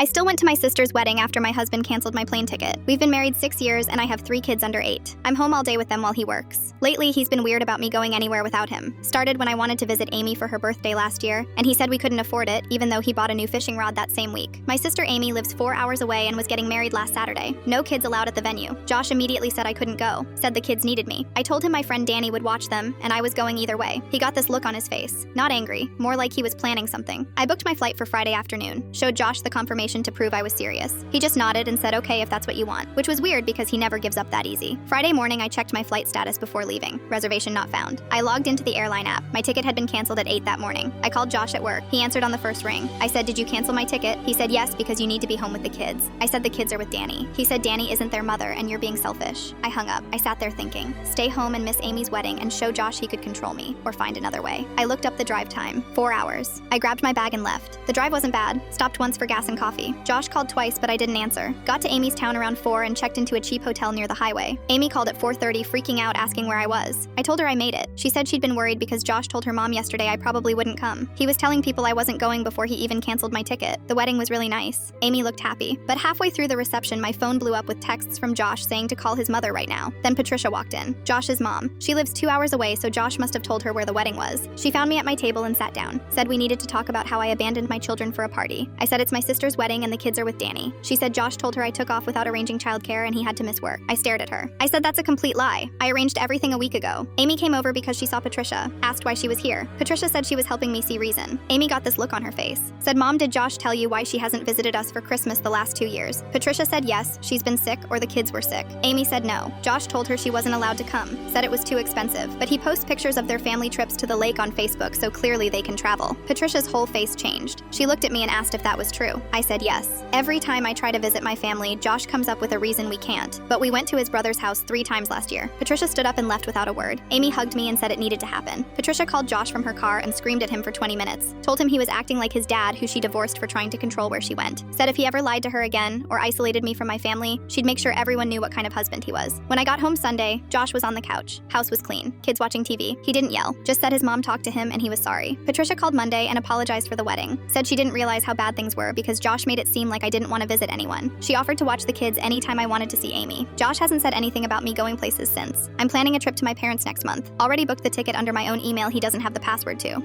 I still went to my sister's wedding after my husband canceled my plane ticket. We've been married 6 years and I have 3 kids under 8. I'm home all day with them while he works. Lately, he's been weird about me going anywhere without him. Started when I wanted to visit Amy for her birthday last year, and he said we couldn't afford it, even though he bought a new fishing rod that same week. My sister Amy lives 4 hours away and was getting married last Saturday. No kids allowed at the venue. Josh immediately said I couldn't go, said the kids needed me. I told him my friend Danny would watch them, and I was going either way. He got this look on his face. Not angry, more like he was planning something. I booked my flight for Friday afternoon, showed Josh the confirmation to prove I was serious. He just nodded and said okay if that's what you want, which was weird because he never gives up that easy. Friday morning I checked my flight status before leaving. Reservation not found. I logged into the airline app. My ticket had been canceled at 8 that morning. I called Josh at work. He answered on the first ring. I said, did you cancel my ticket? He said yes because you need to be home with the kids. I said the kids are with Danny. He said Danny isn't their mother and you're being selfish. I hung up. I sat there thinking, stay home and miss Amy's wedding and show Josh he could control me or find another way. I looked up the drive time. 4 hours. I grabbed my bag and left. The drive wasn't bad. Stopped once for gas and coffee. Josh called twice but I didn't answer. Got to Amy's town around 4 and checked into a cheap hotel near the highway. Amy called at 4:30 freaking out asking where I was. I told her I made it. She said she'd been worried because Josh told her mom yesterday I probably wouldn't come. He was telling people I wasn't going before he even canceled my ticket. The wedding was really nice. Amy looked happy. But halfway through the reception, my phone blew up with texts from Josh saying to call his mother right now. Then Patricia walked in. Josh's mom. She lives 2 hours away, so Josh must have told her where the wedding was. She found me at my table and sat down. Said we needed to talk about how I abandoned my children for a party. I said it's my sister's wedding and the kids are with Danny. She said Josh told her I took off without arranging childcare and he had to miss work. I stared at her. I said that's a complete lie. I arranged everything a week ago. Amy came over because she saw Patricia. Asked why she was here. Patricia said she was helping me see reason. Amy got this look on her face. Said, Mom, did Josh tell you why she hasn't visited us for Christmas the last 2 years? Patricia said yes, she's been sick or the kids were sick. Amy said no. Josh told her she wasn't allowed to come. Said it was too expensive. But he posts pictures of their family trips to the lake on Facebook, so clearly they can travel. Patricia's whole face changed. She looked at me and asked if that was true. I said yes. Every time I try to visit my family, Josh comes up with a reason we can't. But we went to his brother's house 3 times last year. Patricia stood up and left without a word. Amy hugged me and said it needed to happen. Patricia called Josh from her car and screamed at him for 20 minutes. Told him he was acting like his dad, who she divorced for trying to control where she went. Said if he ever lied to her again or isolated me from my family, she'd make sure everyone knew what kind of husband he was. When I got home Sunday, Josh was on the couch. House was clean. Kids watching TV. He didn't yell. Just said his mom talked to him and he was sorry. Patricia called Monday and apologized for the wedding. Said she didn't realize how bad things were because Josh made it seem like I didn't want to visit anyone. She offered to watch the kids anytime I wanted to see Amy. Josh hasn't said anything about me going places since. I'm planning a trip to my parents next month. Already booked the ticket under my own email he doesn't have the password to.